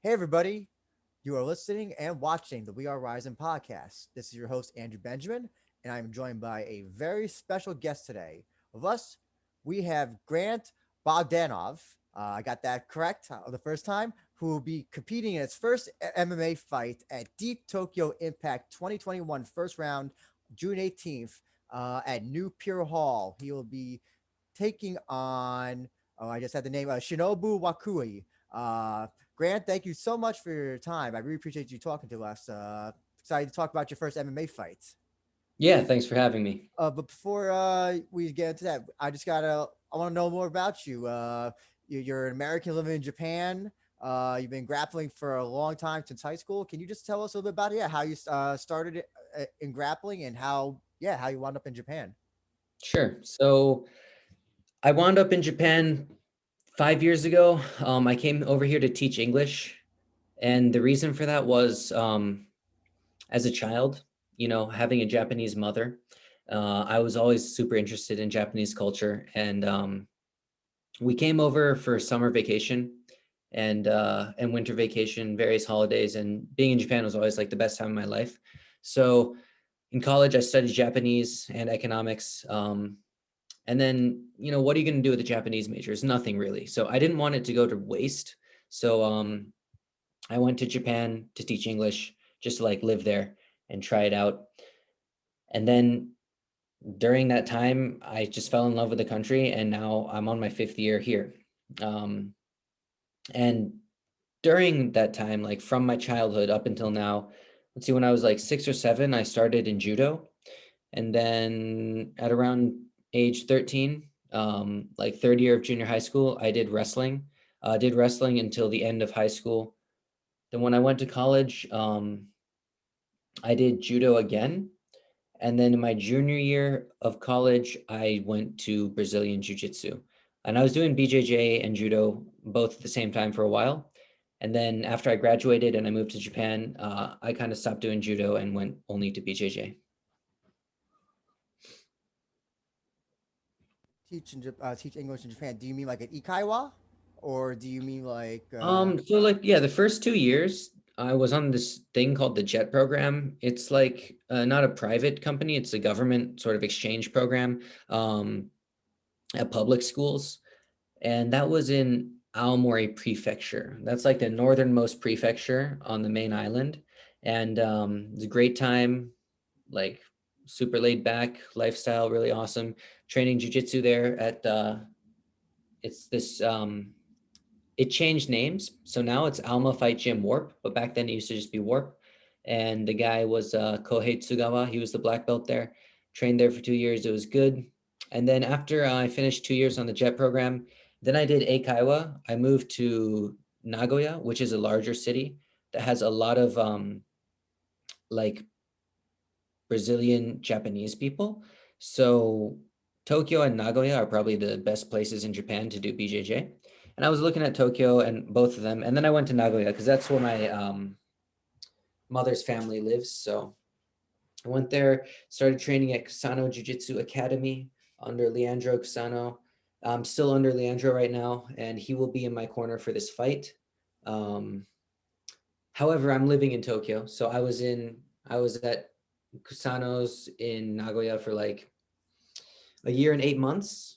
Hey, everybody. You are listening and watching the We Are Rizin podcast. This is your host, Andrew Benjamin, and I'm joined by a very special guest today. Of us, we have Grant Bogdanove. I got that correct the first time, who will be competing in his first MMA fight at Deep Tokyo Impact 2021 first round, June 18th, at New Pure Hall. He will be taking on, oh, I just had the name, Shinobu Wakui. Uh, Grant, thank you so much for your time. I really appreciate you talking to us. Excited to talk about your first MMA fight. Yeah, thanks for having me. But before we get into that, I want to know more about you. You're an American living in Japan. You've been grappling for a long time since high school. Can you just tell us a little bit about it? Yeah, how you started in grappling and how you wound up in Japan? Sure. So I wound up in Japan 5 years ago. I came over here to teach English. And the reason for that was as a child, having a Japanese mother, I was always super interested in Japanese culture. And we came over for summer vacation and winter vacation, various holidays. And being in Japan was always like the best time of my life. So in college, I studied Japanese and economics. And then, what are you going to do with a Japanese major? It's nothing really. So I didn't want it to go to waste. So I went to Japan to teach English, just to like live there and try it out. And then during that time, I just fell in love with the country, and now I'm on my fifth year here. Um, and during that time, like from my childhood up until now, let's see, when I was like 6 or 7, I started in judo. And then at around age 13, like third year of junior high school, I did wrestling. Did wrestling until the end of high school. Then when I went to college, I did judo again. And then in my junior year of college, I went to Brazilian Jiu-Jitsu. And I was doing BJJ and judo both at the same time for a while. And then after I graduated and I moved to Japan, I kind of stopped doing judo and went only to BJJ. Teach English in Japan? Do you mean like an ikaiwa, or do you mean like So like yeah, the first 2 years I was on this thing called the JET program. It's like not a private company, it's a government sort of exchange program um, at public schools. And that was in Aomori Prefecture. That's like the northernmost prefecture on the main island. And it's a great time, like super laid back lifestyle, really awesome. Training jujitsu there at it's this it changed names. So now it's Alma Fight Gym Warp, but back then it used to just be Warp. And the guy was Kohei Tsugawa. He was the black belt there. Trained there for 2 years. It was good. And then after I finished 2 years on the JET program, then I did Eikaiwa. I moved to Nagoya, which is a larger city that has a lot of like Brazilian Japanese people. So Tokyo and Nagoya are probably the best places in Japan to do BJJ. And I was looking at Tokyo and both of them, and then I went to Nagoya because that's where my mother's family lives. So I went there, started training at Kusano Jiu-Jitsu Academy under Leandro Kusano. I'm still under Leandro right now, and he will be in my corner for this fight. Um, However, I'm living in Tokyo, so I was at Kusano's in Nagoya for like a year and 8 months.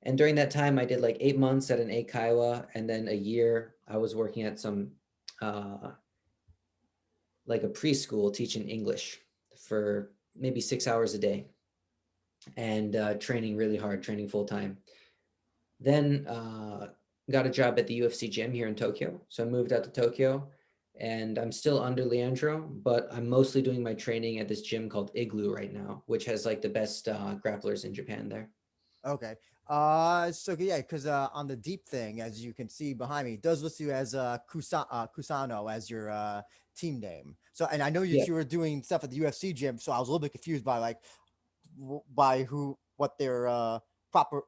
And during that time, I did like 8 months at an Eikaiwa, and then a year I was working at some uh, like a preschool teaching English for maybe 6 hours a day and training really hard, training full time. Then got a job at the UFC gym here in Tokyo. So I moved out to Tokyo and I'm still under Leandro, but I'm mostly doing my training at this gym called Igloo right now, which has like the best grapplers in Japan there. okay. So yeah, because on the deep thing, as you can see behind me, it does list you as Kusano as your team name. So, and I know Yeah. that you were doing stuff at the UFC gym, so I was a little bit confused by like by what their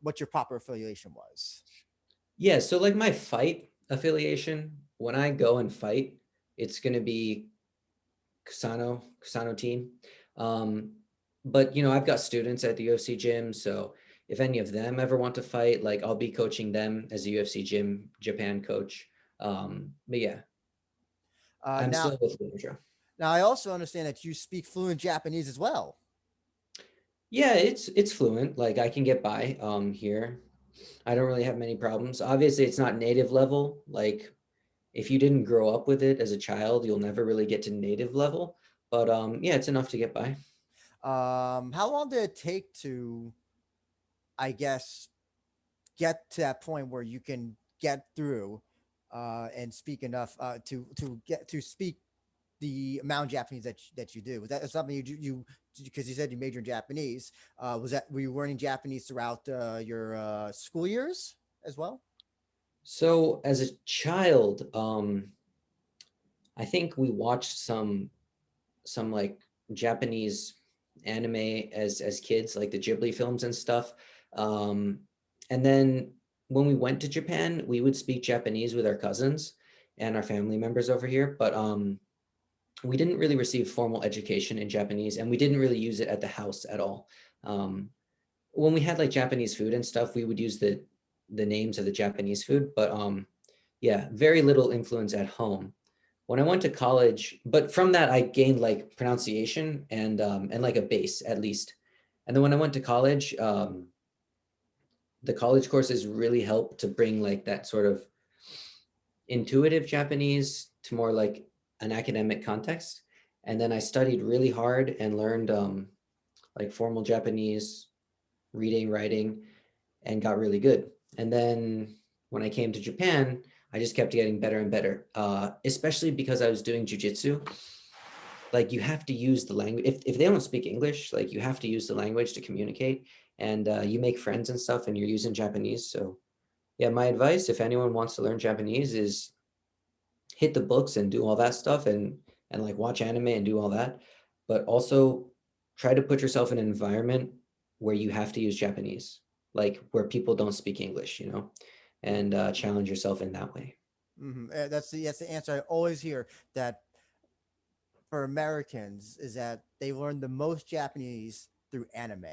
what your proper affiliation was. Yeah. So, like my fight affiliation, when I go and fight, it's going to be Kusano team. Um, but I've got students at the UFC gym, so if any of them ever want to fight, like I'll be coaching them as a UFC gym Japan coach. But yeah, I'm Now, still with Literature. I also understand that you speak fluent Japanese as well. Yeah, it's fluent. Like I can get by here. I don't really have many problems. Obviously, it's not native level. Like if you didn't grow up with it as a child, you'll never really get to native level. But yeah, it's enough to get by. How long did it take to, I guess, get to that point where you can get through and speak enough to get to speak the amount of Japanese that you do? Was that something you because you said you majored in Japanese? Was that were you learning Japanese throughout your school years as well? So as a child, I think we watched some like Japanese anime as kids, like the Ghibli films and stuff. Um, and then when we went to Japan, we would speak Japanese with our cousins and our family members over here, but we didn't really receive formal education in Japanese, and we didn't really use it at the house at all. Um, when we had like Japanese food and stuff, we would use the names of the Japanese food, but yeah, very little influence at home. When I went to college, but from that I gained like pronunciation and like a base at least. And then when I went to college, the college courses really helped to bring like that sort of intuitive Japanese to more like an academic context. And then I studied really hard and learned like formal Japanese, reading, writing, and got really good. And then when I came to Japan, I just kept getting better and better, especially because I was doing jujitsu. Like you have to use the language. If they don't speak English, like you have to use the language to communicate. And you make friends and stuff, and you're using Japanese. So yeah, my advice, if anyone wants to learn Japanese, is hit the books and do all that stuff, and like watch anime and do all that. But also try to put yourself in an environment where you have to use Japanese, like where people don't speak English, and challenge yourself in that way. That's the answer I always hear, that for Americans is that they learn the most Japanese through anime.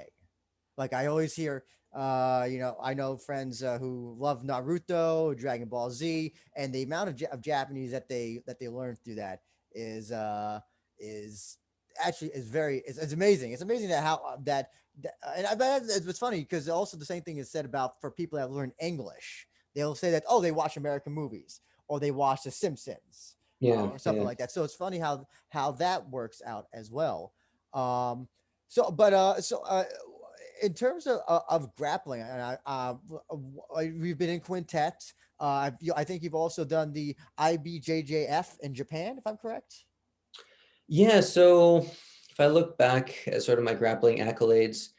Like I always hear, I know friends who love Naruto, Dragon Ball Z, and the amount of Japanese that they learn through that is actually is very it's amazing. It's amazing that how that and I bet it's funny because also the same thing is said about for people that learn English. They'll say that, oh, they watch American movies or they watch The Simpsons Yeah, or something yeah. like that. So it's funny how that works out as well. Um, so in terms of grappling, and we've been in Quintet. I think you've also done the IBJJF in Japan, if I'm correct. Yeah, so if I look back at sort of my grappling accolades,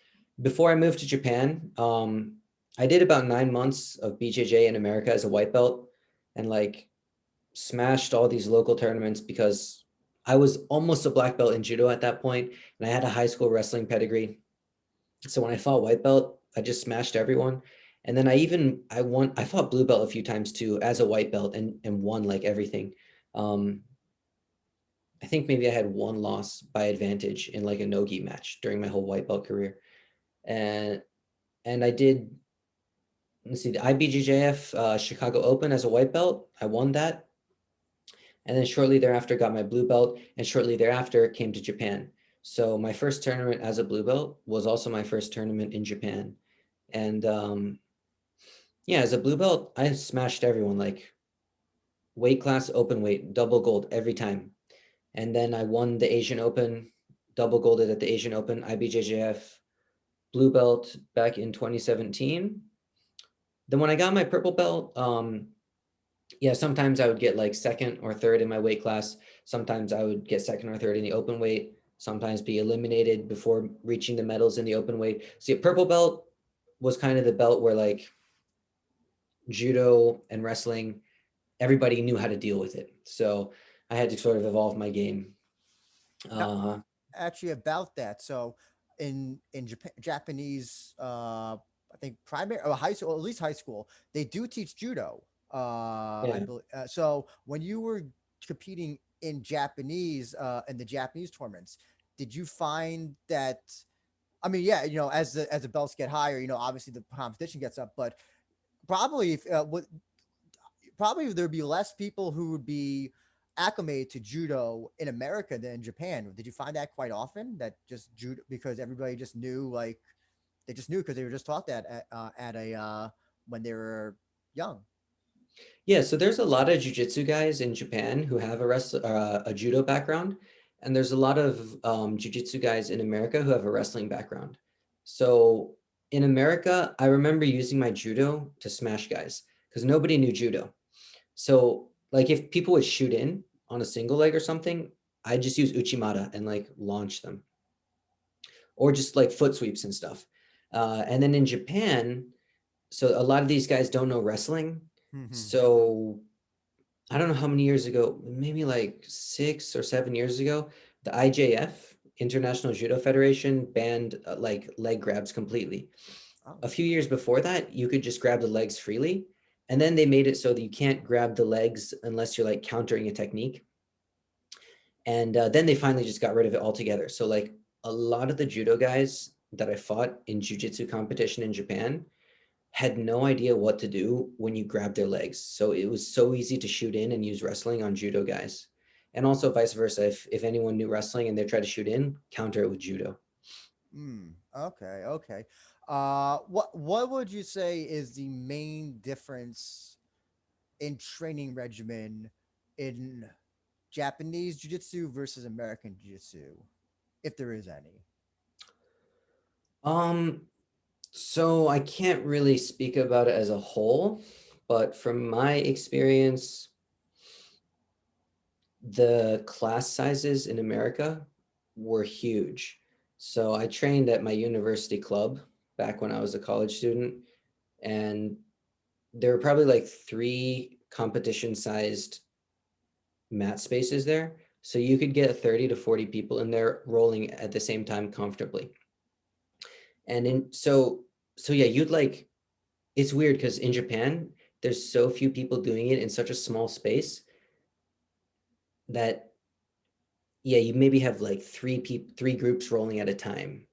before I moved to Japan, I did about 9 months of BJJ in America as a white belt, and like smashed all these local tournaments because I was almost a black belt in judo at that point, and I had a high school wrestling pedigree. So when I fought white belt, I just smashed everyone. And then I fought blue belt a few times too as a white belt, and won like everything. Um, I think maybe I had one loss by advantage in like a no-gi match during my whole white belt career. And I did, let's see, the IBJJF Chicago Open as a white belt. I won that. And then shortly thereafter got my blue belt, and shortly thereafter came to Japan. So my first tournament as a blue belt was also my first tournament in Japan. And yeah, as a blue belt, I smashed everyone, like weight class, open weight, double gold every time. And then I won the Asian Open, double golded at the Asian Open, IBJJF, blue belt back in 2017. Then when I got my purple belt, yeah, sometimes I would get like second or third in my weight class. Sometimes I would get second or third in the open weight. Sometimes be eliminated before reaching the medals in the open weight. See, purple belt was kind of the belt where like judo and wrestling, everybody knew how to deal with it. So I had to sort of evolve my game. Now, Uh, actually, about that. So in Japanese, I think primary or high school, or at least high school, they do teach judo. I yeah. believe. So when you were competing in Japanese in the Japanese tournaments, did you find that? I mean, yeah, as the belts get higher, obviously the competition gets up, but probably if, would probably there'd be less people who would be acclimated to judo in America than in Japan. Did you find that quite often? That just judo because everybody just knew, like they just knew because they were just taught that at a when they were young. Yeah, so there's a lot of jujitsu guys in Japan who have a judo background, and there's a lot of jujitsu guys in America who have a wrestling background. So in America, I remember using my judo to smash guys because nobody knew judo. So like if people would shoot in on a single leg or something, I just use uchimata and like launch them, or just like foot sweeps and stuff. And then in Japan, so a lot of these guys don't know wrestling. Mm-hmm. So I don't know how many years ago, maybe like 6 or 7 years ago, the IJF, International Judo Federation, banned like leg grabs completely. Oh. A few years before that, you could just grab the legs freely. And then they made it so that you can't grab the legs unless you're like countering a technique. And then they finally just got rid of it altogether. So like a lot of the judo guys that I fought in jiu-jitsu competition in Japan had no idea what to do when you grab their legs. So it was so easy to shoot in and use wrestling on judo guys. And also vice versa. If anyone knew wrestling and they tried to shoot in, counter it with judo. Okay, okay. What would you say is the main difference in training regimen in Japanese jiu-jitsu versus American jiu-jitsu, if there is any? Um, so I can't really speak about it as a whole, but from my experience, the class sizes in America were huge. So I trained at my university club back when I was a college student, and there were probably like three competition sized mat spaces there. So you could get 30 to 40 people in there rolling at the same time comfortably. And in so yeah, you'd like it's weird because in Japan, there's so few people doing it in such a small space that yeah, you maybe have like three groups rolling at a time.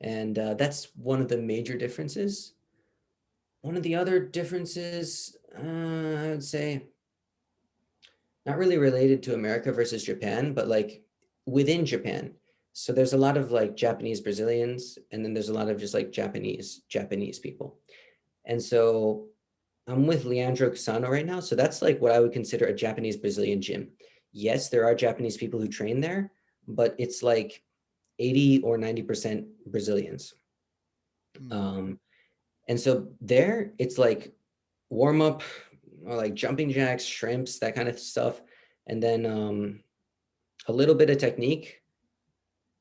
And that's one of the major differences. One of the other differences, I would say, not really related to America versus Japan, but like within Japan. So there's a lot of like Japanese Brazilians, and then there's a lot of just like Japanese people. And so I'm with Leandro Casano right now. So that's like what I would consider a Japanese Brazilian gym. Yes, there are Japanese people who train there, but it's like 80 or 90% Brazilians. Mm. Um, and so there it's like warm up or like jumping jacks, shrimps, that kind of stuff. And then a little bit of technique.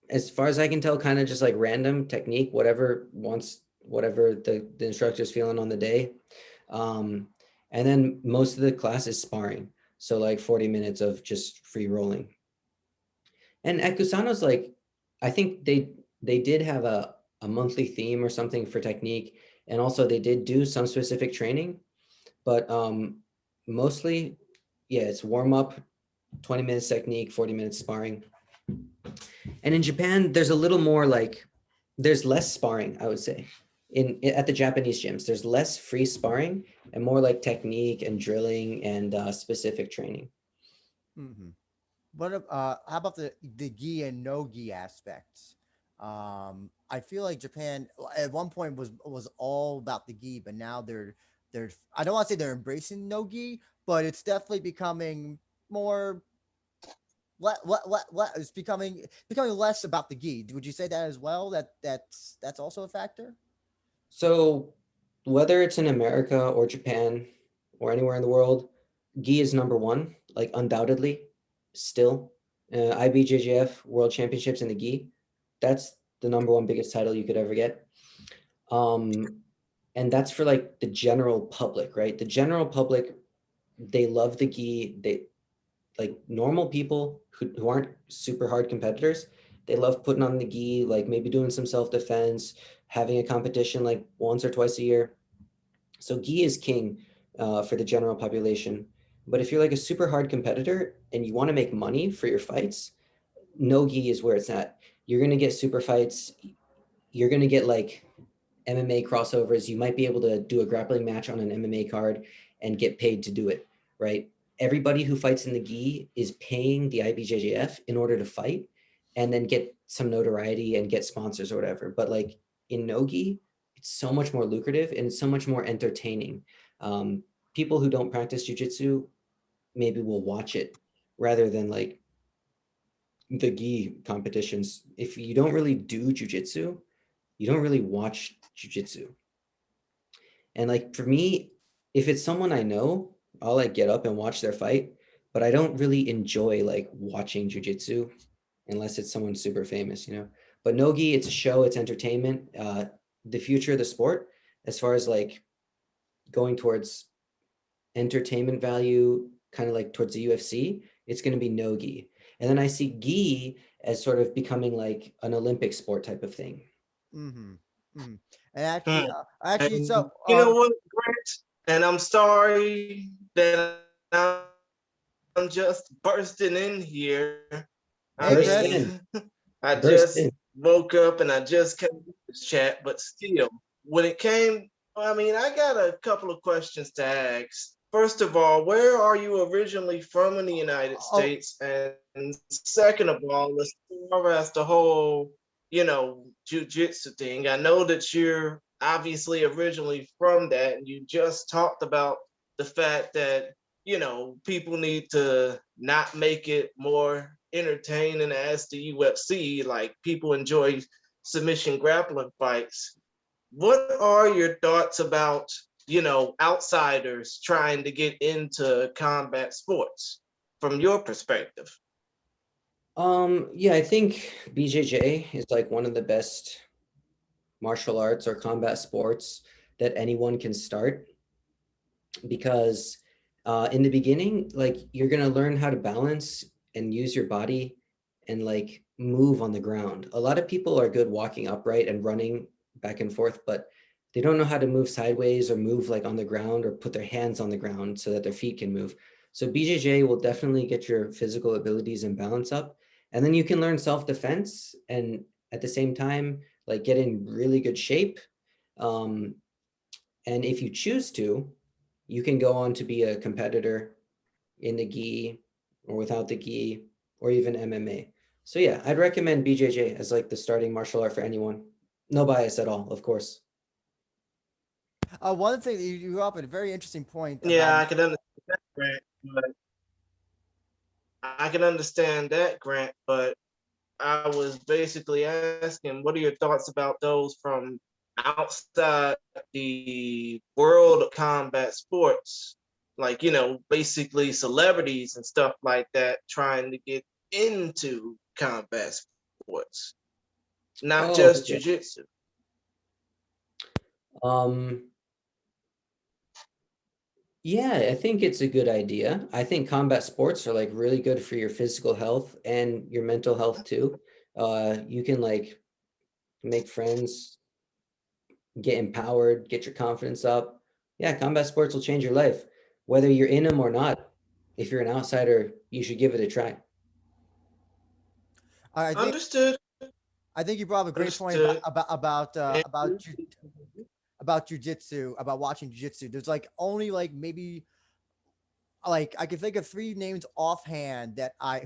As far as I can tell, kind of just like random technique, whatever the instructor's feeling on the day. Um, and then most of the class is sparring. So like 40 minutes of just free rolling. And at Kusano's, like, I think they did have a monthly theme or something for technique. And also they did do some specific training, but mostly, yeah, it's warm up, 20 minutes technique, 40 minutes sparring. And in Japan, there's a little more like there's less sparring, I would say. At the Japanese gyms, there's less free sparring and more like technique and drilling and specific training. Hmm. How about the gi and no gi aspects? I feel like Japan at one point was all about the gi, but now they're I don't want to say they're embracing no gi, but it's definitely becoming more it's becoming less about the gi. Would you say that as well? That's also a factor. So whether it's in America or Japan or anywhere in the world, gi is number one, like undoubtedly, still. IBJJF World Championships in the gi, that's the number one biggest title you could ever get. Um, and that's for like the general public, right? The general public, they love the gi. They like normal people who aren't super hard competitors, they love putting on the gi, like maybe doing some self-defense, having a competition like once or twice a year. So gi is king for the general population. But if you're like a super hard competitor and you want to make money for your fights, no gi is where it's at. You're going to get super fights. You're going to get like MMA crossovers. You might be able to do a grappling match on an MMA card and get paid to do it, right? everybody who fights in the gi is paying the IBJJF in order to fight and then get some notoriety and get sponsors or whatever. But like in no gi, it's so much more lucrative and it's so much more entertaining. Um, People who don't practice jujitsu maybe will watch it rather than like the gi competitions. If you don't really do jujitsu, you don't really watch jujitsu. And like for me, if it's someone I know, I'll like get up and watch their fight, but I don't really enjoy like watching jujitsu unless it's someone super famous, you know. But nogi, it's a show, it's entertainment. The future of the sport, as far as like going towards entertainment value, kind of like towards the UFC, it's going to be nogi. And then I see gi as sort of becoming like an Olympic sport type of thing. Mm-hmm. Mm-hmm. And actually, Hmm. actually, And so you know what, Grant? And I'm sorry that I'm just bursting in here. I mean, hey, Burst I Chris. in, just burst woke in. up and I just came to this chat, but still, when it came, I mean, I got a couple of questions to ask. First of all, where are you originally from in the United Oh, States? And second of all, as far as the whole, jujitsu thing, I know that you're obviously originally from that, and you just talked about the fact that, people need to not make it more entertaining as the UFC. Like people enjoy submission grappling fights. What are your thoughts about, outsiders trying to get into combat sports from your perspective? Yeah, I think BJJ is like one of the best martial arts or combat sports that anyone can start because in the beginning, like you're gonna learn how to balance and use your body and like move on the ground. A lot of people are good walking upright and running back and forth, but they don't know how to move sideways or move like on the ground or put their hands on the ground so that their feet can move. So BJJ will definitely get your physical abilities and balance up. And then you can learn self-defense and at the same time, like get in really good shape. Um, and if you choose to, you can go on to be a competitor in the gi or without the gi or even MMA. So yeah, I'd recommend BJJ as like the starting martial art for anyone. No bias at all, of course. one thing that you brought up a very interesting point about. Yeah, I can understand that, Grant, but I can understand that, Grant, but I was basically asking, what are your thoughts about those from outside the world of combat sports? Like, basically celebrities and stuff like that trying to get into combat sports, not just Oh, okay. jujitsu. Um, yeah, I think it's a good idea. I think combat sports are like really good for your physical health and your mental health too. You can like make friends, get empowered, get your confidence up. Yeah, combat sports will change your life, whether you're in them or not. If you're an outsider, you should give it a try. I think Understood. I think you brought up a great point Understood. And about jujitsu, about watching jujitsu. There's like only like maybe like I can think of three names offhand that I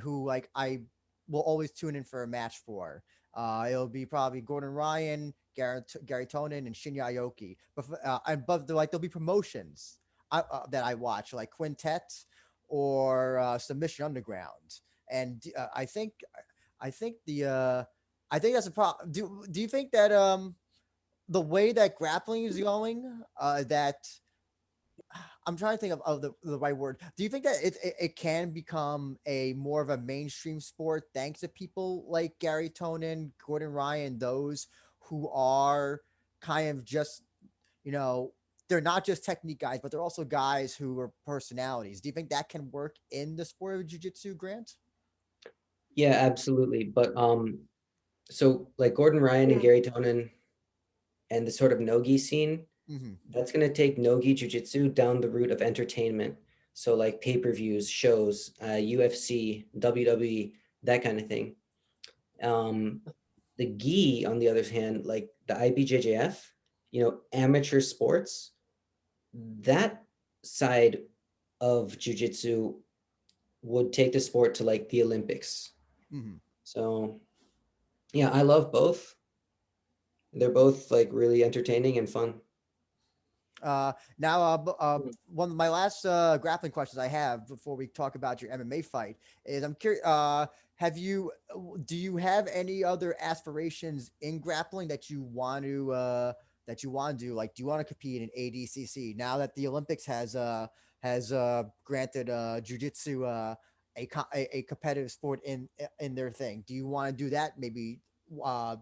will always tune in for a match for. It'll be probably Gordon Ryan, Gary Tonin, and Shinya Aoki. But there'll be promotions that I watch like Quintet or Submission Underground, and I think the I think that's a problem. Do you think that the way that grappling is going, that I'm trying to think of the right word. Do you think that it can become a more of a mainstream sport thanks to people like Gary Tonin, Gordon Ryan, those who are kind of just, you know, they're not just technique guys, but they're also guys who are personalities. Do you think that can work in the sport of jiu-jitsu, Grant? Yeah, absolutely. But so like Gordon Ryan and Gary Tonin and the sort of nogi scene, Mm-hmm. that's going to take nogi jiu-jitsu down the route of entertainment. So like pay-per-views, shows, UFC, WWE, that kind of thing. Um, the gi, on the other hand, like the IBJJF, amateur sports, that side of jiu-jitsu would take the sport to like the Olympics. Mm-hmm. So yeah, I love both. They're both like really entertaining and fun. Now, one of my last grappling questions I have before we talk about your MMA fight is I'm curious. Do you have any other aspirations in grappling that you want to do? Like, do you want to compete in ADCC now that the Olympics has granted jujitsu a competitive sport in their thing? Do you want to do that maybe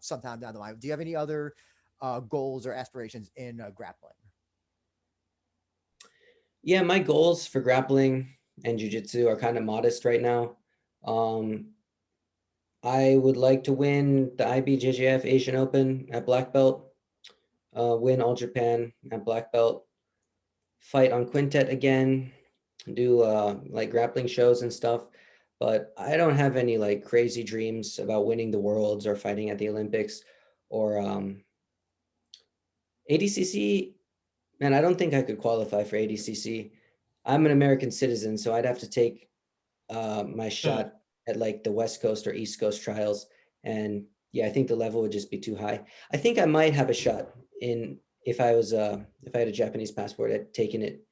sometime down the line? Do you have any other goals or aspirations in grappling? Yeah, my goals for grappling and jiu-jitsu are kind of modest right now. Um, I would like to win the IBJJF Asian Open at black belt, win All Japan at black belt, fight on Quintet again, do like grappling shows and stuff. But I don't have any like crazy dreams about winning the worlds or fighting at the Olympics or ADCC. Man, I don't think I could qualify for ADCC. I'm an American citizen, so I'd have to take my Hmm. shot at like the West Coast or East Coast trials. And yeah, I think the level would just be too high. I think I might have a shot in if I had a Japanese passport at taking it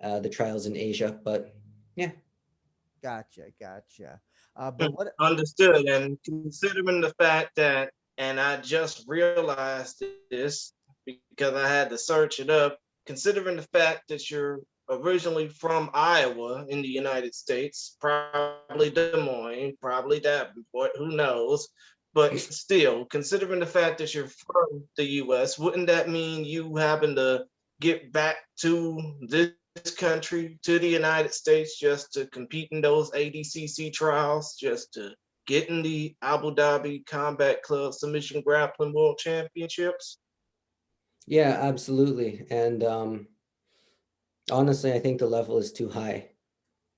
the trials in Asia. But yeah, Gotcha. Hmm. But what? Understood. And considering the fact that, and I just realized this because I had to search it up, considering the fact that you're originally from Iowa in the United States, probably Des Moines, probably Davenport, who knows? But still, considering the fact that you're from the US, wouldn't that mean you happen to get back to this country, to the United States, just to compete in those ADCC trials, just to get in the Abu Dhabi Combat Club Submission Grappling World Championships? yeah, absolutely. And honestly, I think the level is too high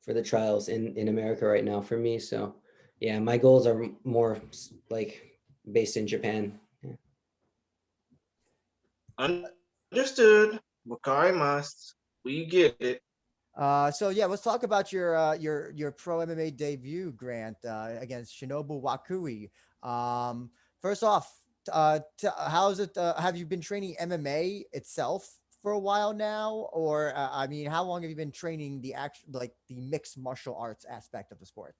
for the trials in America right now for me. So yeah, my goals are more like based in Japan. Yeah. Understood. Wakari must. We get it. So yeah, let's talk about your pro MMA debut, Grant, against Shinobu Wakui. Um, First off, how's it? Have you been training MMA itself for a while now, or I mean, how long have you been training the like the mixed martial arts aspect of the sport?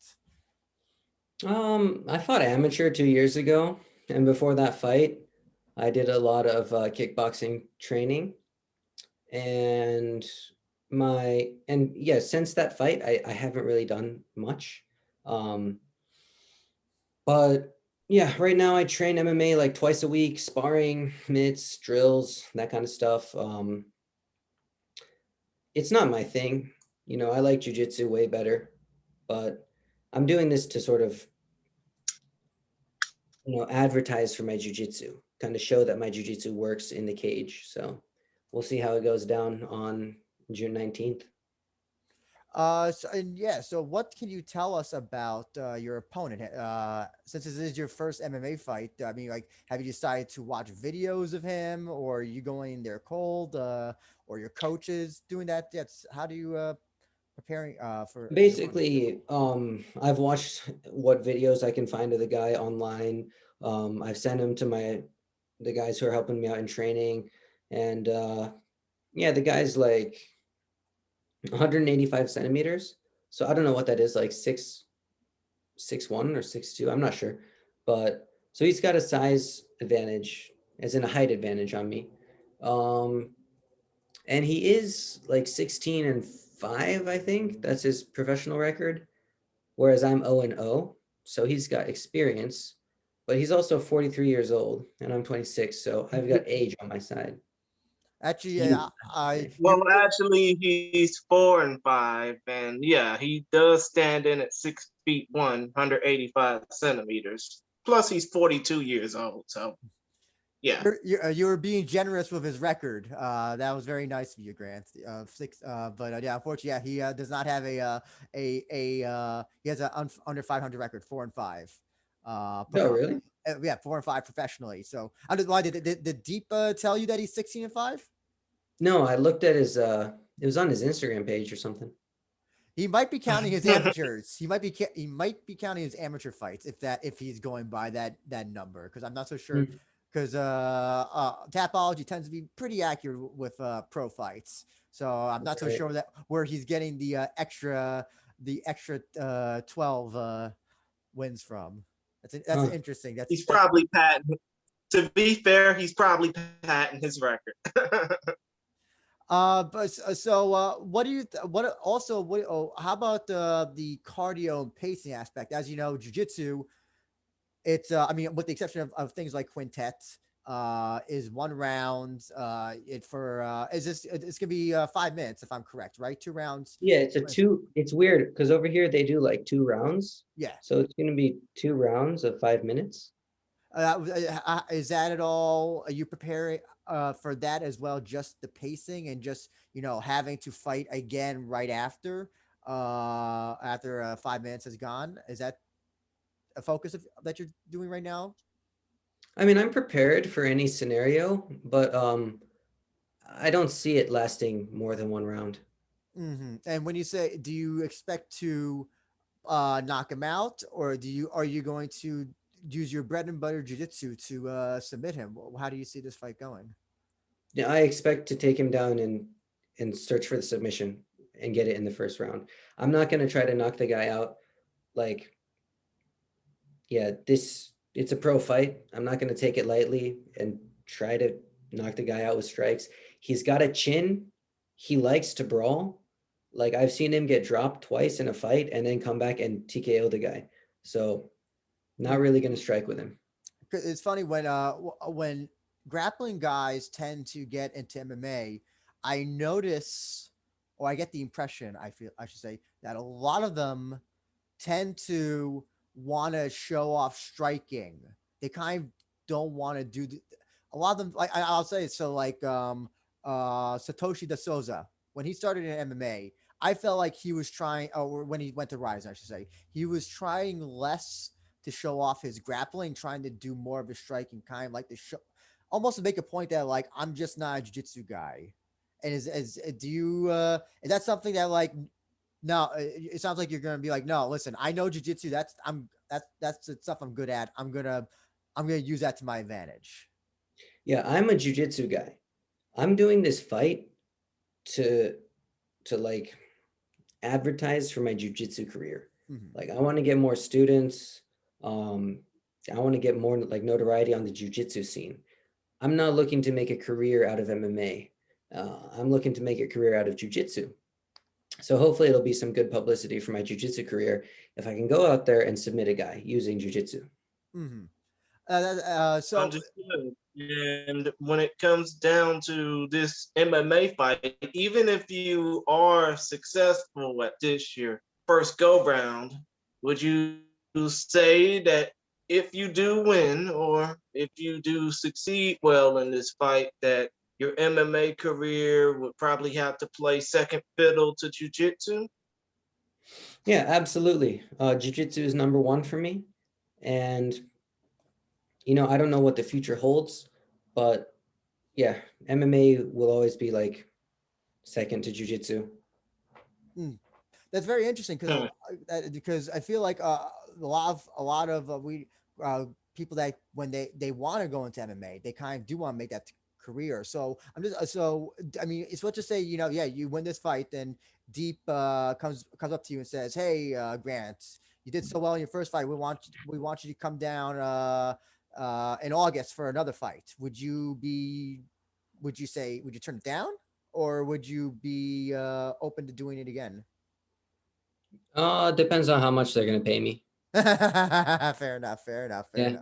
I fought amateur 2 years ago, and before that fight, I did a lot of kickboxing training, and yeah, since that fight, I haven't really done much. Um, but yeah, right now I train MMA like twice a week, sparring, mitts, drills, that kind of stuff. It's not my thing, I like jujitsu way better, but I'm doing this to sort of advertise for my jujitsu, kind of show that my jujitsu works in the cage. So we'll see how it goes down on June 19th. And yeah, so what can you tell us about your opponent? Since this is your first MMA fight, I mean, like, have you decided to watch videos of him, or are you going in there cold, or your coaches doing that? That's how do you preparing for your opponent? Basically, I've watched what videos I can find of the guy online. I've sent him to the guys who are helping me out in training. And yeah, the guy's like 185 centimeters. So I don't know what that is, like 6'1" or 6'2". I'm not sure. But so he's got a size advantage, as in a height advantage on me. Um, and he is like 16-5, I think. That's his professional record. Whereas I'm 0-0. So he's got experience, but he's also 43 years old and I'm 26. So I've got age on my side. Actually, He, Well, actually, he's 4'5", and yeah, he does stand in at 6 feet 185 centimeters. Plus, he's 42 years old. So, yeah. you were being generous with his record. That was very nice of you, Grant. Six, but yeah, unfortunately, yeah, he does not have he has a under 500 record, 4-5. oh, really? Yeah, 4-5 professionally. So I just why did Deep tell you that he's 16-5? No, I looked at his, it was on his Instagram page or something. He might be counting his amateurs. He might be counting his amateur fights if he's going by that number, because I'm not so sure, Mm. because Tapology tends to be pretty accurate with pro fights. So I'm not so Right. sure that where he's getting the extra 12 wins from. That's Huh. interesting. He's probably patting. To be fair, he's probably patting his record. What do you what also what oh how about the cardio and pacing aspect? As you know, jujitsu, it's I mean, with the exception of things like quintet, is 1 round. It for is this it's gonna be 5 minutes if I'm correct, right? 2 rounds. Yeah, it's weird because over here they do like 2 rounds. Yeah. So it's gonna be 2 rounds of 5 minutes. Is that at all? Are you preparing for that as well? Just the pacing and just having to fight again right after 5 minutes has gone. Is that a focus that you're doing right now? I mean, I'm prepared for any scenario, but I don't see it lasting more than 1 round. And when you say, do you expect to knock him out, or are you going to use your bread and butter jujitsu to submit him? How do you see this fight going? Yeah, I expect to take him down and search for the submission and get it in the first round. I'm not gonna try to knock the guy out. Like, yeah, it's a pro fight. I'm not gonna take it lightly and try to knock the guy out with strikes. He's got a chin. He likes to brawl. Like I've seen him get dropped twice in a fight and then come back and TKO the guy. So not really gonna strike with him. It's funny when grappling guys tend to get into MMA, I notice, or I get the impression, I should say, that a lot of them tend to want to show off striking. They kind of don't want to a lot of them. Like I'll say it, so like Satoshi De Souza, when he started in MMA, I felt like he was trying, or when he went to Rizin, I should say, he was trying less to show off his grappling, trying to do more of his striking, kind of like to show, almost to make a point that like I'm just not a jiu-jitsu guy. And is that something that like no, it sounds like you're gonna be like, no, listen, I know jujitsu. That's the stuff I'm good at. I'm gonna use that to my advantage. Yeah, I'm a jujitsu guy. I'm doing this fight to like advertise for my jujitsu career. Mm-hmm. Like I want to get more students. Um, I want to get more like notoriety on the jujitsu scene. I'm not looking to make a career out of MMA. I'm looking to make a career out of jujitsu. So hopefully it'll be some good publicity for my jujitsu career if I can go out there and submit a guy using jujitsu. Mm-hmm. So Understood. And when it comes down to this MMA fight, even if you are successful at this your first go round, would you say that if you do win or if you do succeed well in this fight, that your MMA career would probably have to play second fiddle to jujitsu? Yeah, absolutely. Jiu-jitsu is number one for me. And, I don't know what the future holds, but yeah, MMA will always be like second to jiu-jitsu. mm, that's very interesting Hmm. because I feel like a lot of we uh, people that when they want to go into MMA, they kind of do want to make that career. So I'm just I mean, it's what to say, yeah, you win this fight, then Deep comes up to you and says, "Hey, Grant, you did so well in your first fight. We want you to come down in August for another fight. Would you turn it down, or would you be open to doing it again?" Depends on how much they're gonna pay me. Fair enough. Fair enough. Fair Yeah.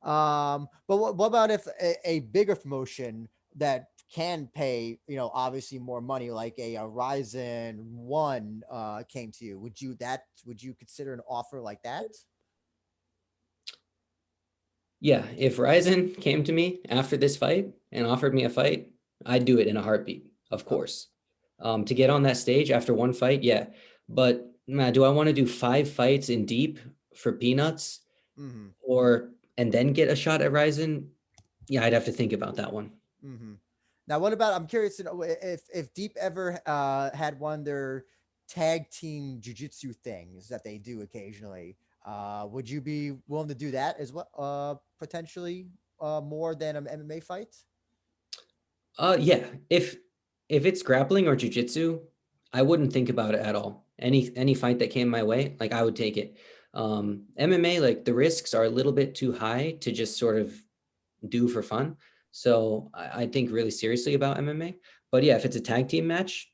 enough. But what about if a bigger promotion that can pay, obviously more money, like a Rizin one came to you? Would you consider an offer like that? Yeah, if Ryzen came to me after this fight and offered me a fight, I'd do it in a heartbeat, of Oh, course. To get on that stage after one fight, yeah. But do I want to do 5 fights in deep for peanuts mm-hmm, and then get a shot at Ryzen? Yeah, I'd have to think about that one. mm-hmm. Now, what about? I'm curious to know if Deep ever had one of their tag team jiu-jitsu things that they do occasionally. Would you be willing to do that as well? Potentially more than an MMA fight? Yeah. If it's grappling or jujitsu, I wouldn't think about it at all. Any fight that came my way, like I would take it. MMA, like the risks are a little bit too high to just sort of do for fun. So I think really seriously about MMA. But yeah, if it's a tag team match,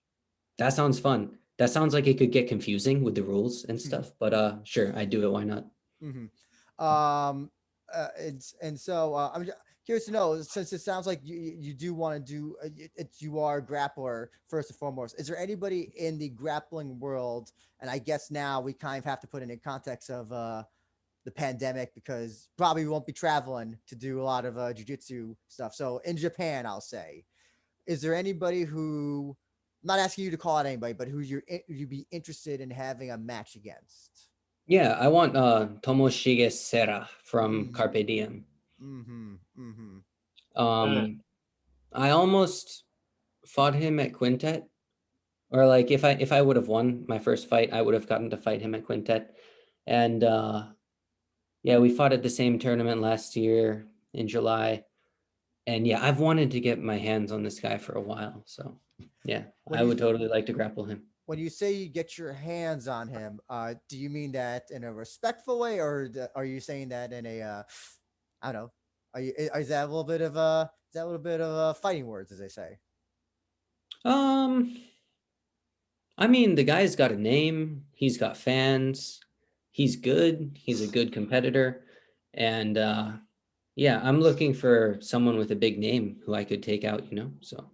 that sounds fun. That sounds like it could get confusing with the rules and stuff. But sure, I'd do it. Why not? Mm-hmm. And so curious to know, since it sounds like you do want to do you are a grappler first and foremost. Is there anybody in the grappling world? And I guess now we kind of have to put it in context of the pandemic because probably we won't be traveling to do a lot of jujitsu stuff. So in Japan, I'll say, is there anybody who? I'm not asking you to call out anybody, but who you'd be interested in having a match against? Yeah, I want Tomoshige Sera from Mm-hmm. Carpe Diem. Mm-hmm. Mm-hmm. Mm. Um, I almost fought him at Quintet, or like if I would have won my first fight, I would have gotten to fight him at Quintet. And yeah, we fought at the same tournament last year in July. And yeah, I've wanted to get my hands on this guy for a while. So yeah, When I you would totally like to grapple him. when you say you get your hands on him, do you mean that in a respectful way, or are you saying that in a I don't know? Is that a little bit of fighting words, as they say? Um, I mean, the guy's got a name, he's got fans, he's good, he's a good competitor, and yeah, I'm looking for someone with a big name who I could take out, you know? So,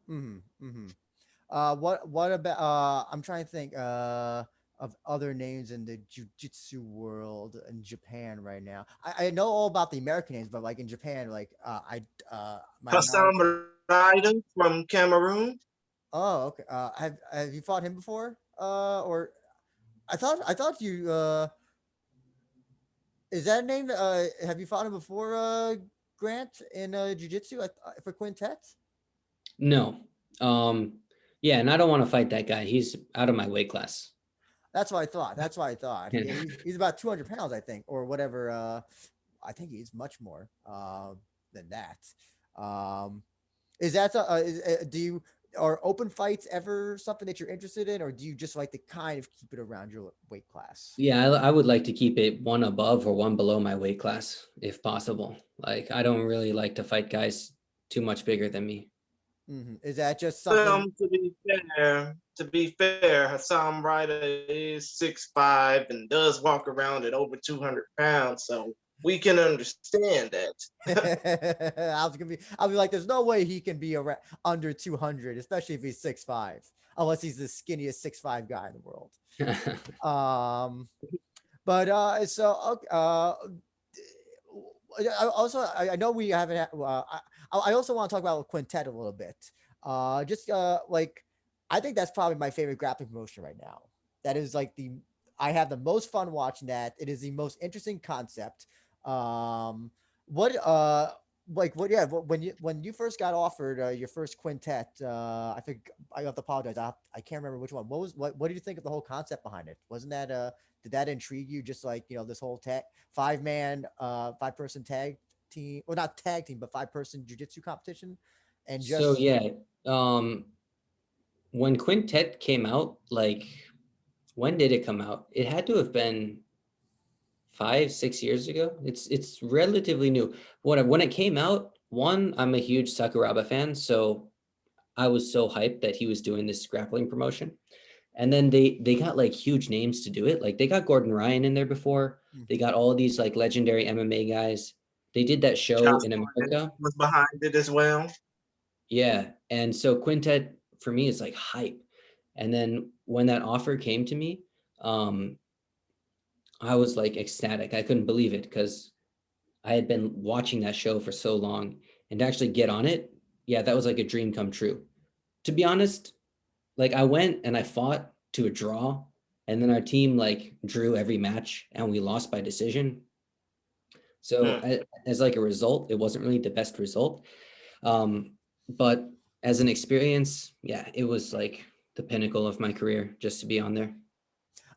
Mm-hmm. Mm-hmm. What about I'm trying to think of other names in the jujitsu world in Japan right now. I know all about the American names, but like in Japan, like I my knowledge. Hassan Ryder from Cameroon. Oh, okay. Have you fought him before? Or I thought you is that a name? Have you fought him before? Grant in jujitsu for Quintet. no. Um, yeah, and I don't want to fight that guy. He's out of my weight class. That's what I thought. That's what I thought. Yeah. He's about 200 pounds, I think, or whatever. I think he's much more than that. Um, is that do you are open fights ever something that you're interested in, or do you just like to kind of keep it around your weight class? Yeah, I would like to keep it one above or one below my weight class if possible. Like, I don't really like to fight guys too much bigger than me. Is that just something? Well, to be fair, Hassan Ryder is 6'5" and does walk around at over 200 pounds, so we can understand that. I'll be like, there's no way he can be around under 200, especially if he's 6'5", unless he's the skinniest 6'5" guy in the world. Um, but I know we haven't. I also want to talk about Quintet a little bit. Just like I think that's probably my favorite graphic promotion right now. That is like the I have the most fun watching that. It is the most interesting concept. Um, what like what yeah when you first got offered your first Quintet, I think I have to apologize. I can't remember which one. What do you think of the whole concept behind it? Wasn't that did that intrigue you? Just like this whole tag 5-man 5-person tag team, or not tag team, but 5-person jujitsu competition, and So just yeah, um, when Quintet came out, like when did it come out? It had to have been 5, 6 years ago. It's relatively new. When it came out, one, I'm a huge Sakuraba fan, so I was so hyped that he was doing this grappling promotion. And then they got like huge names to do it. Like they got Gordon Ryan in there before. They Mhm. got all these like legendary MMA guys. They did that show Josh in Gordon America. was behind it as well. Yeah. And so Quintet for me is like hype. And then when that offer came to me, um, I was like ecstatic. I couldn't believe it because I had been watching that show for so long, and to actually get on it, yeah, that was like a dream come true. To be honest, like I went and I fought to a draw, and then our team like drew every match and we lost by decision. So Mm. as like a result, it wasn't really the best result. But as an experience, yeah, it was like the pinnacle of my career just to be on there.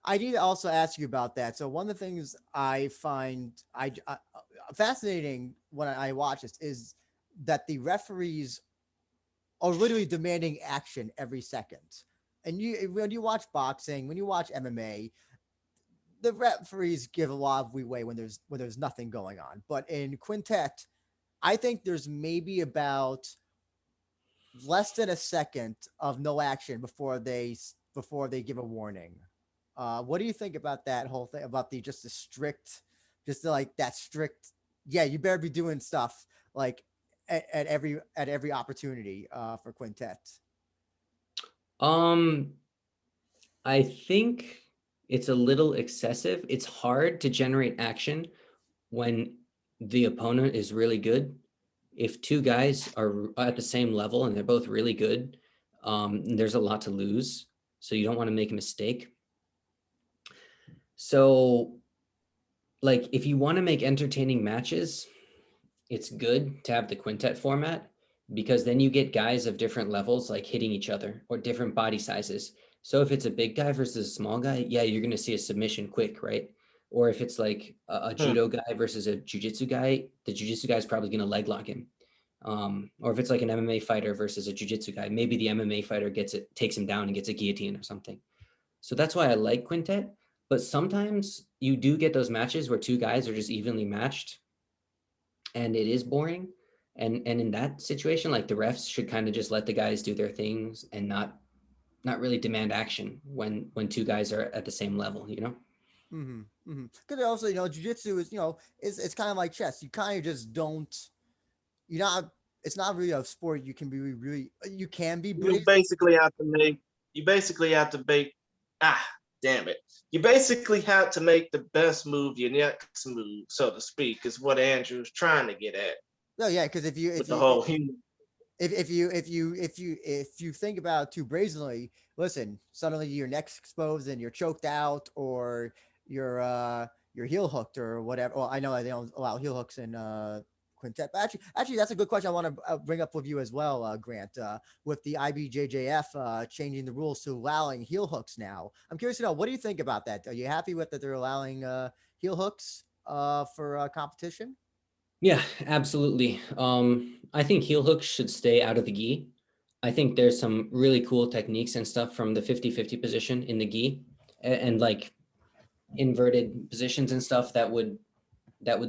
I need to also ask you about that. So one of the things I find fascinating when I watch this is that the referees are literally demanding action every second. And when you watch boxing, when you watch MMA, the referees give a lot of leeway when there's nothing going on. But in Quintet, I think there's maybe about less than a second of no action before they give a warning. What do you think about that whole thing about the just the strict, just the, like that strict? Yeah, you better be doing stuff like at every opportunity for Quintet. Um, I think it's a little excessive. It's hard to generate action when the opponent is really good. If two guys are at the same level and they're both really good, there's a lot to lose. So you don't want to make a mistake. So, like, if you want to make entertaining matches, it's good to have the quintet format because then you get guys of different levels like hitting each other or different body sizes. So if it's a big guy versus a small guy, yeah, you're going to see a submission quick, right? Or if it's like a Hmm. judo guy versus a jujitsu guy, the jujitsu guy is probably going to leg lock him. Or if it's like an MMA fighter versus a jujitsu guy, maybe the MMA fighter takes him down and gets a guillotine or something. So that's why I like quintet. But sometimes you do get those matches where two guys are just evenly matched and it is boring. And in that situation, like the refs should kind of just let the guys do their things and not really demand action when two guys are at the same level, you know? Mm-hmm. Mm-hmm. Because also, jujitsu is, it's kind of like chess. You kind of just don't. You're not. It's not really a sport you can be really. You can be You brazen. basically have to make. You basically have to make. Ah, damn it! You basically have to make the best move your next move, so to speak, is what Andrew's trying to get at No, yeah, because with the whole human. if you think about it too brazenly, listen, suddenly your neck's exposed and you're choked out, or you're heel hooked or whatever. Well, I know they don't allow heel hooks in Quintet, but actually, that's a good question. I want to bring up with you as well, Grant. With the IBJJF changing the rules to allowing heel hooks now, I'm curious to know, what do you think about that? Are you happy with that they're allowing heel hooks for competition? Yeah, absolutely. I think heel hooks should stay out of the gi. I think there's some really cool techniques and stuff from the 50-50 position in the gi and like inverted positions and stuff that would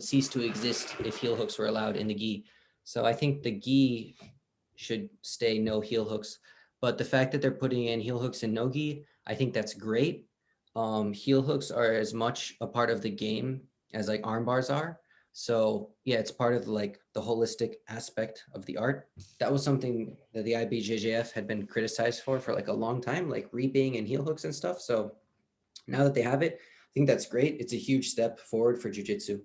cease to exist if heel hooks were allowed in the gi. So I think the gi should stay no heel hooks. But the fact that they're putting in heel hooks and no gi, I think that's great. Heel hooks are as much a part of the game as like arm bars are. So yeah, it's part of like the holistic aspect of the art. That was something that the IBJJF had been criticized for like a long time, like reaping and heel hooks and stuff. So now that they have it, I think that's great. It's a huge step forward for jujitsu.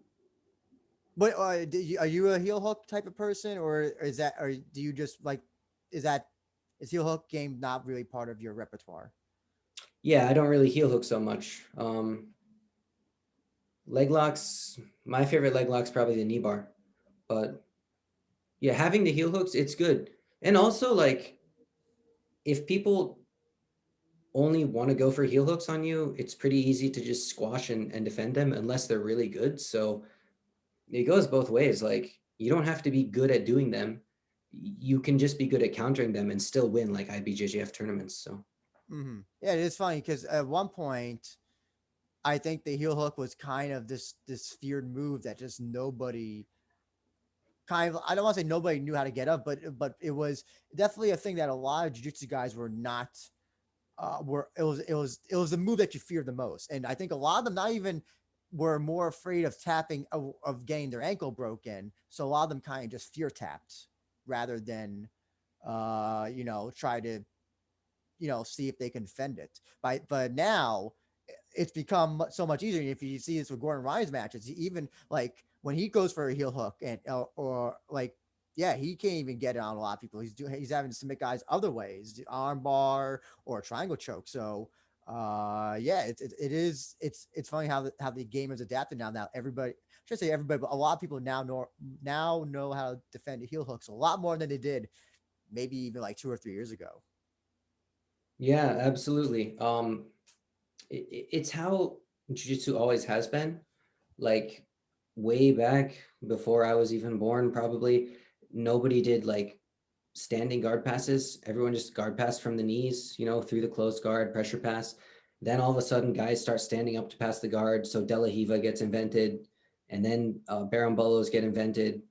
But are you a heel hook type of person, or is that, or do you just like, is that is heel hook game not really part of your repertoire? Yeah, I don't really heel hook so much. Leg locks, my favorite leg lock's probably the knee bar. But yeah, having the heel hooks, it's good. And also, like, if people only want to go for heel hooks on you, it's pretty easy to just squash and defend them unless they're really good. So it goes both ways. Like, you don't have to be good at doing them. You can just be good at countering them and still win like IBJJF tournaments. So Mm-hmm. Yeah, it is funny because at one point, I think the heel hook was kind of this feared move that just nobody kind of, I don't want to say nobody knew how to get up, but it was definitely a thing that a lot of jiu-jitsu guys were not were it was the move that you feared the most. And I think a lot of them not even were more afraid of tapping of getting their ankle broken. So a lot of them kind of just fear tapped rather than try to see if they can fend it. But now it's become so much easier. If you see this with Gordon Ryan's matches, even like when he goes for a heel hook and or like, yeah, he can't even get it on a lot of people. He's having to submit guys other ways, the arm bar or a triangle choke. So yeah, it's funny how the game has adapted now everybody, I should say everybody, but a lot of people now know how to defend heel hooks a lot more than they did maybe even like 2 or 3 years ago. Yeah, absolutely. It's how jiu-jitsu always has been. Like way back before I was even born, probably nobody did like standing guard passes. Everyone just guard pass from the knees, through the closed guard, pressure pass. Then all of a sudden, guys start standing up to pass the guard. So De La Hiva gets invented, and then Barambolos get invented.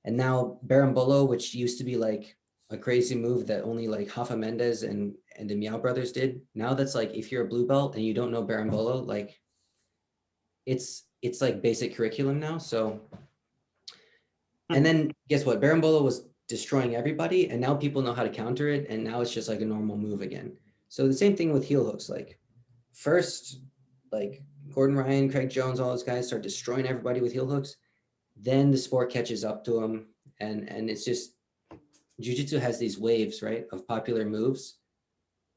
And now Barambolo, which used to be like a crazy move that only like Rafa Mendes and the Meow brothers did. Now that's like if you're a blue belt and you don't know Barambolo, like it's like basic curriculum now. So and then guess what? Berimbolo was destroying everybody, and now people know how to counter it, and now it's just like a normal move again. So the same thing with heel hooks. Like first, like Gordon Ryan, Craig Jones, all those guys start destroying everybody with heel hooks. Then the sport catches up to them, and it's just jiu-jitsu has these waves, right, of popular moves,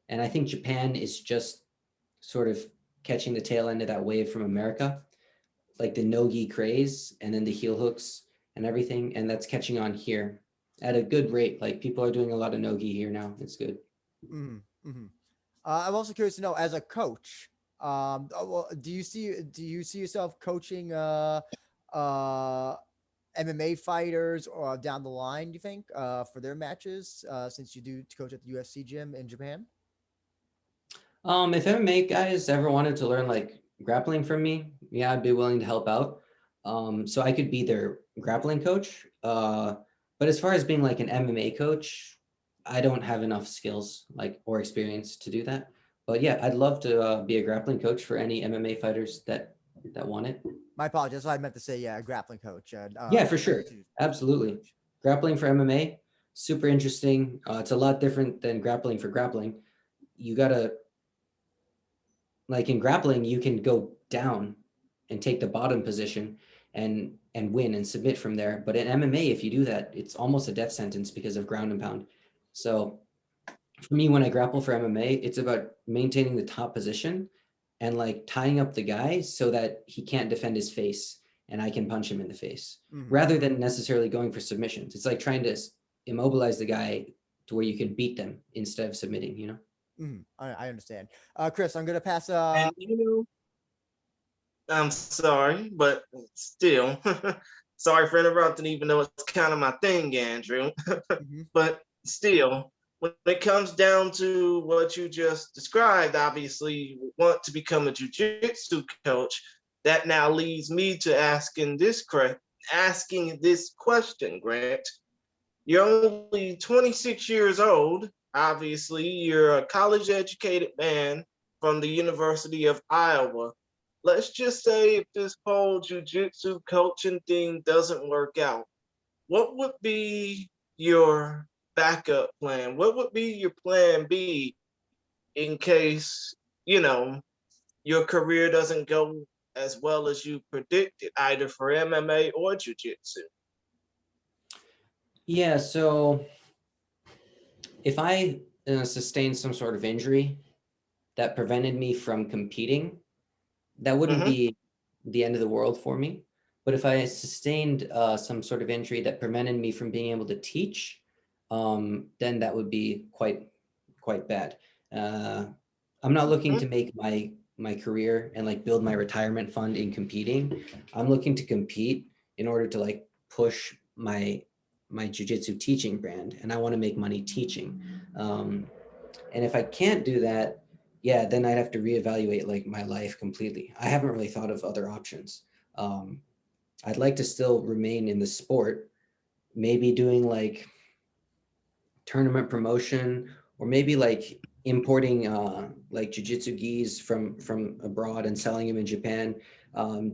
and I think Japan is just sort of catching the tail end of that wave from America, like the no-gi craze and then the heel hooks and everything. And that's catching on here at a good rate. Like people are doing a lot of no-gi here now. It's good. Mm-hmm. Mm-hmm. I'm also curious to know, as a coach, do you see yourself coaching uh, MMA fighters or down the line? Do you think for their matches, since you do coach at the UFC gym in Japan? If MMA guys ever wanted to learn like grappling from me, yeah, I'd be willing to help out. So I could be their grappling coach. But as far as being like an MMA coach, I don't have enough skills like or experience to do that. But yeah, I'd love to be a grappling coach for any MMA fighters that want it. My apologies. That's what I meant to say. Yeah, a grappling coach. Yeah, for sure. Jiu-jitsu Absolutely. coach. Grappling for MMA, super interesting. It's a lot different than grappling for grappling. You gotta, like in grappling, you can go down and take the bottom position and win and submit from there. But in MMA, if you do that, it's almost a death sentence because of ground and pound. So for me, when I grapple for MMA, it's about maintaining the top position and like tying up the guy so that he can't defend his face and I can punch him in the face Mm-hmm. rather than necessarily going for submissions. It's like trying to immobilize the guy to where you can beat them instead of submitting. Mm-hmm. I understand. Chris, I'm gonna pass. And I'm sorry, but still, sorry for interrupting, even though it's kind of my thing, Andrew. Mm-hmm. But still, when it comes down to what you just described, obviously you want to become a jiu-jitsu coach. That now leads me to asking this question, Grant. You're only 26 years old. Obviously, you're a college educated man from the University of Iowa. Let's just say if this whole jujitsu coaching thing doesn't work out, what would be your backup plan? What would be your plan B in case, you know, your career doesn't go as well as you predicted, either for MMA or jujitsu? Yeah, so if I sustained some sort of injury that prevented me from competing, that wouldn't Mm-hmm. be the end of the world for me. But if I sustained some sort of injury that prevented me from being able to teach, then that would be quite bad. Uh, I'm not looking to make my career and like build my retirement fund in competing. I'm looking to compete in order to like push my jujitsu teaching brand, and I want to make money teaching. Um, and if I can't do that, yeah, then I'd have to reevaluate like my life completely. I haven't really thought of other options. Um, I'd like to still remain in the sport, maybe doing like tournament promotion or maybe like importing like jujitsu gis from abroad and selling them in Japan,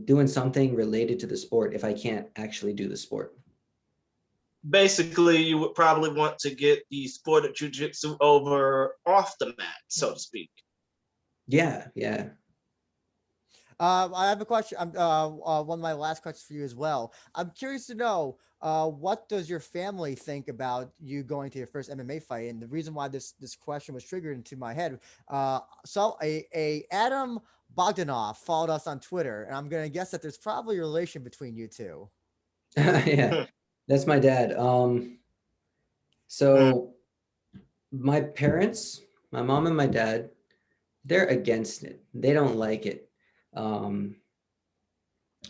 doing something related to the sport if I can't actually do the sport. Basically, you would probably want to get the sport of jujitsu over off the mat, so to speak. Yeah, yeah. I have a question. One of my last questions for you as well. I'm curious to know, what does your family think about you going to your first MMA fight? And the reason why this question was triggered into my head, so a Adam Bogdanove followed us on Twitter, and I'm gonna guess that there's probably a relation between you two. Yeah, that's my dad. Mm, So my parents, My mom and my dad, they're against it. They don't like it. Um,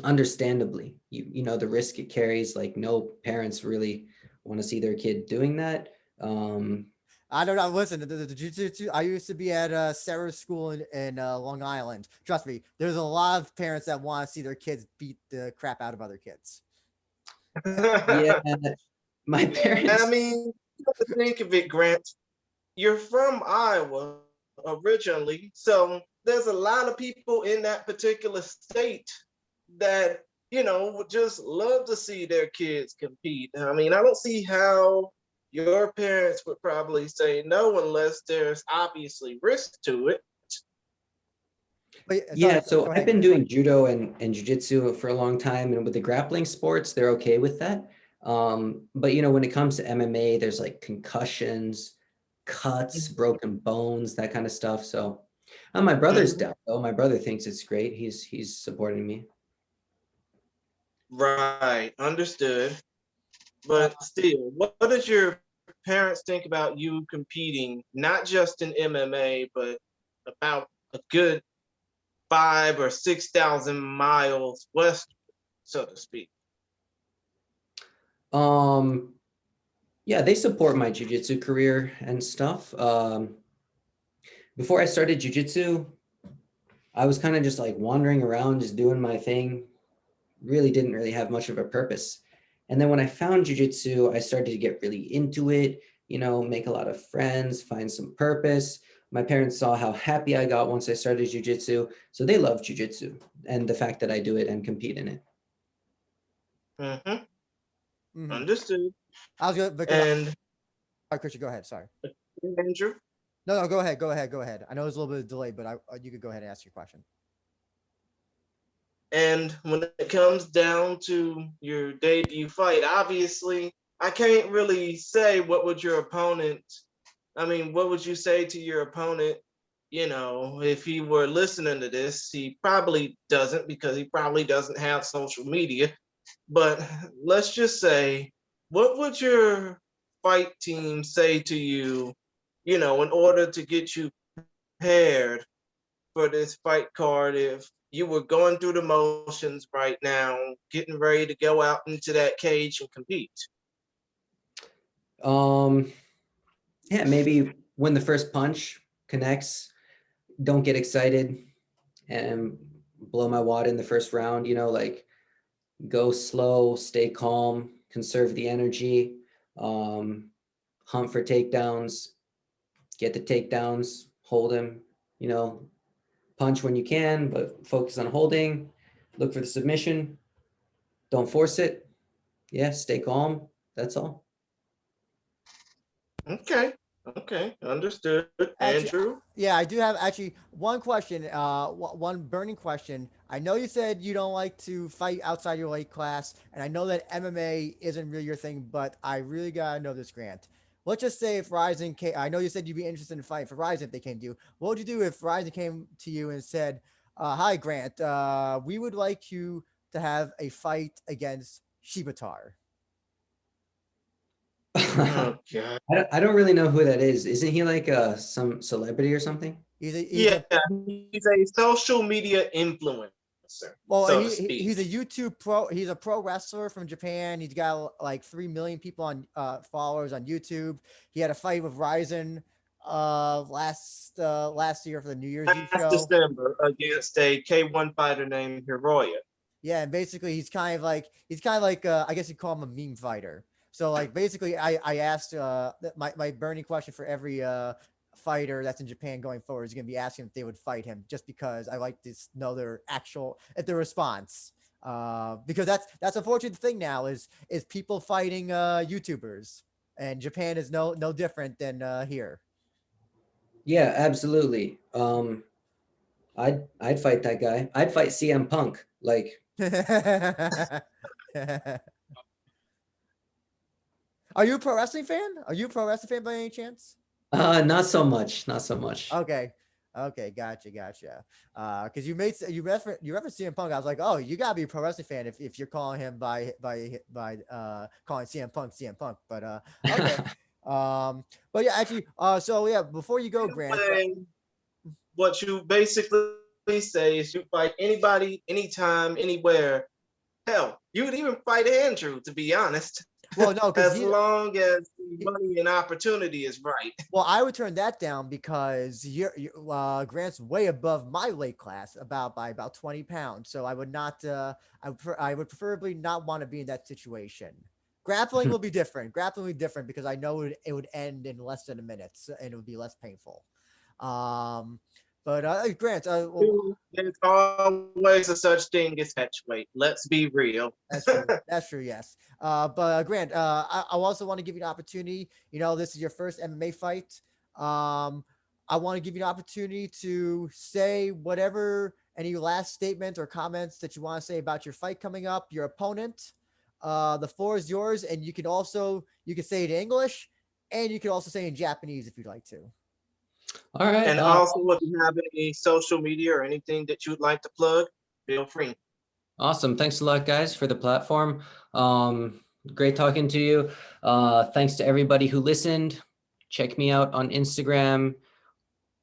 Understandably, you know the risk it carries. Like no parents really want to see their kid doing that. I don't know. Listen, the jiu-jitsu. I used to be at Sarah's school in Long Island. Trust me, there's a lot of parents that want to see their kids beat the crap out of other kids. Yeah, my I parents. mean, you have to think of it, Grant. You're from Iowa originally, so there's a lot of people in that particular state that, would just love to see their kids compete. I mean, I don't see how your parents would probably say no unless there's obviously risk to it. But Yeah, sorry, so go I've ahead, been Grant. doing judo and jiu-jitsu for a long time, and with the grappling sports, they're okay with that. But when it comes to MMA, there's like concussions, cuts, broken bones, that kind of stuff. So my brother's Mhm. down though. My brother thinks it's great. He's supporting me. Right, understood. Uh, But still, what does your parents think about you competing, not just in MMA, but about a good 5 or 6,000 miles west, so to speak? Um, yeah, they support my jiu-jitsu career and stuff. Before I started jiu-jitsu, I was kind of just like wandering around, just doing my thing, really didn't really have much of a purpose. And then when I found jujitsu, I started to get really into it, make a lot of friends, find some purpose. My parents saw how happy I got once I started jujitsu. So they love jujitsu and the fact that I do it and compete in it. Mm-hmm. mhm. Understood. I was good because And Christian, go ahead. Sorry. Andrew, No, go ahead. Go ahead. Go ahead. I know there's a little bit of delay, but you could go ahead and ask your question. and when it comes down to your debut fight, obviously, I can't really say what would you say to your opponent? If he were listening to this, he probably doesn't because he probably doesn't have social media. But let's just say, what would your fight team say to you, in order to get you prepared for this fight card if you were going through the motions right now, getting ready to go out into that cage and compete? Um, yeah, maybe when the first punch connects, don't get excited and blow my wad in the first round, like go slow, stay calm, conserve the energy, um, hunt for takedowns, get the takedowns, hold him, you know, punch when you can, but focus on holding, look for the submission, don't force it. Yeah, stay calm. That's all. Okay. Okay. Understood. Actually, Andrew? yeah, I do have actually one question. One burning question. I know you said you don't like to fight outside your weight class, and I know that MMA isn't really your thing. But I really gotta know this, Grant. Let's just say if Rizin came, I know you said you'd be interested in fighting for Rizin if they came to you. What would you do if Rizin came to you and said, "Hi, Grant. We would like you to have a fight against Shibatar." I Oh, God. don't really know who that is. Isn't he like some celebrity or something? He's Yeah, a he's a social media influencer, Well, so to speak. he's a YouTube pro. He's a pro wrestler from Japan. He's got like 3 million people on followers on YouTube. He had a fight with Ryzen last year for the New Year's Eve Last show. December against a K1 fighter named Hiroya. Yeah, and basically he's kind of like I guess you call him a meme fighter. So like basically I asked my burning question for every fighter that's in Japan going forward is going to be asking if they would fight him just because I like to know their actual if their response. Because that's unfortunate thing now is people fighting YouTubers, and Japan is no different than here. Yeah, absolutely. I'd fight that guy. I'd fight CM Punk. Like, Are you a pro wrestling fan? Are you a pro wrestling fan by any chance? not so much, not so much. Okay. Okay, gotcha. Because you referenced CM Punk. I was like, oh, you gotta be a pro wrestling fan if you're calling him by calling CM Punk CM Punk. But okay, But yeah, actually, so yeah, before you go, Grant. What you basically say is you fight anybody, anytime, anywhere. Hell, you would even fight Andrew, to be honest, Well, no, because as long as the money and opportunity is right. well, I would turn that down because Grant's way above my weight class by about 20 pounds. So I would not. I would preferably not want to be in that situation. Grappling will be different. Grappling will be different because I know it would end in less than a minute and it would be less painful. Um, but Grant, There's always a such thing as catch weight. Let's be real. that's true. That's true. Yes. But Grant, I also want to give you an opportunity. You know, this is your first MMA fight. Um, I want to give you an opportunity to say whatever, any last statement or comments that you want to say about your fight coming up, your opponent. The floor is yours, and you can say it in English, and you can also say it in Japanese if you'd like to. All right. And also, if you have any social media or anything that you'd like to plug, feel free. Awesome. Thanks a lot, guys, for the platform. Great talking to you. Thanks to everybody who listened. Check me out on Instagram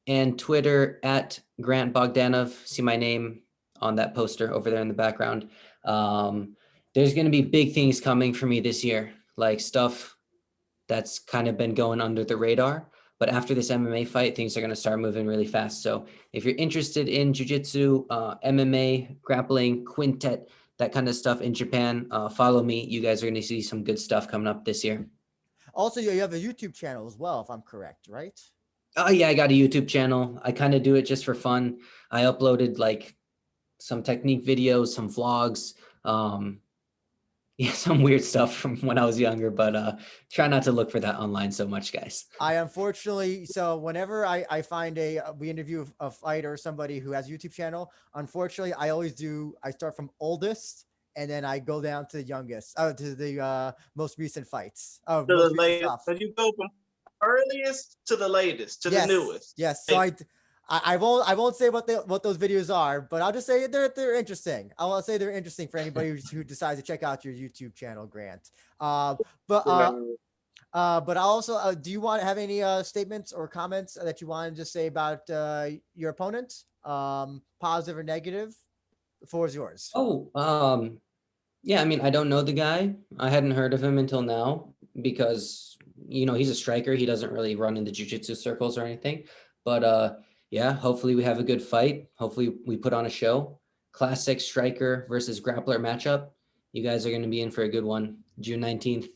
and Twitter at Grant Bogdanove. See my name on that poster over there in the background. There's going to be big things coming for me this year, like stuff that's kind of been going under the radar. But after this MMA fight, things are going to start moving really fast. So if you're interested in jiu-jitsu, MMA, grappling, quintet, that kind of stuff in Japan, follow me. You guys are going to see some good stuff coming up this year. Also, you have a YouTube channel as well, if I'm correct, right? Oh yeah, I got a YouTube channel. I kind of do it just for fun. I uploaded like some technique videos, some vlogs, yeah, some weird stuff from when I was younger, but try not to look for that online so much, guys. I unfortunately, so whenever I find we interview a fighter or somebody who has a YouTube channel, unfortunately, I start from oldest and then I go down to the youngest, to the most recent fights. To Most the recent latest, stuff. so you go from earliest to the latest to the Yes, newest. yes. So I won't say what those videos are, but I'll just say they're interesting. I'll say they're interesting for anybody who decides to check out your YouTube channel, Grant. But but also, do you want to have any statements or comments that you want to just say about your opponent, positive or negative? The floor is yours. Oh, yeah, I mean, I don't know the guy. I hadn't heard of him until now because, he's a striker. He doesn't really run in the jiu-jitsu circles or anything. But yeah, hopefully we have a good fight. Hopefully we put on a show. Classic striker versus grappler matchup. You guys are going to be in for a good one, June 19th.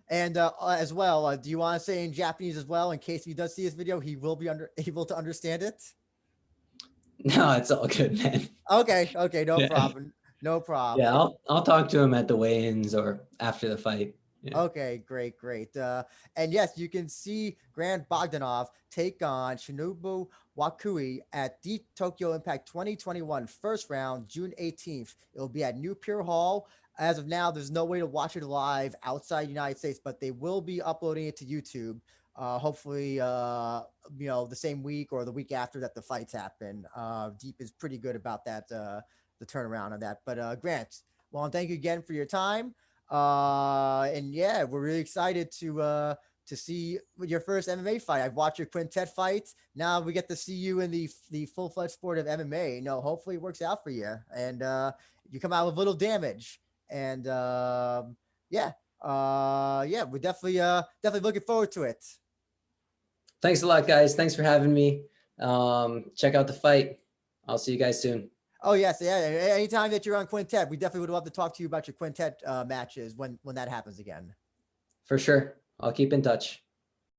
And as well, do you want to say in Japanese as well, in case he does see this video, he will be able to understand it? No, it's all good, man. Okay, no Yeah. problem. No problem. Yeah, I'll talk to him at the weigh-ins or after the fight. Yeah. Okay, great. And yes, you can see Grant Bogdanove take on Shinobu Wakui at Deep Tokyo Impact 2021 first round, June 18th. It'll be at New Pier Hall. As of now, there's no way to watch it live outside the United States, but they will be uploading it to YouTube. Hopefully, the same week or the week after that the fights happen. Deep is pretty good about that, the turnaround of that. But Grant, well, thank you again for your time. And yeah, we're really excited to see your first MMA fight. I've watched your Quintet fights. Now we get to see you in the full-fledged sport of MMA. Hopefully it works out for you and you come out with little damage. And yeah, we're definitely looking forward to it. Thanks a lot, guys. Thanks for having me. Check out the fight. I'll see you guys soon. Oh yes, yeah. Anytime that you're on Quintet, we definitely would love to talk to you about your Quintet matches when that happens again. For sure. I'll keep in touch.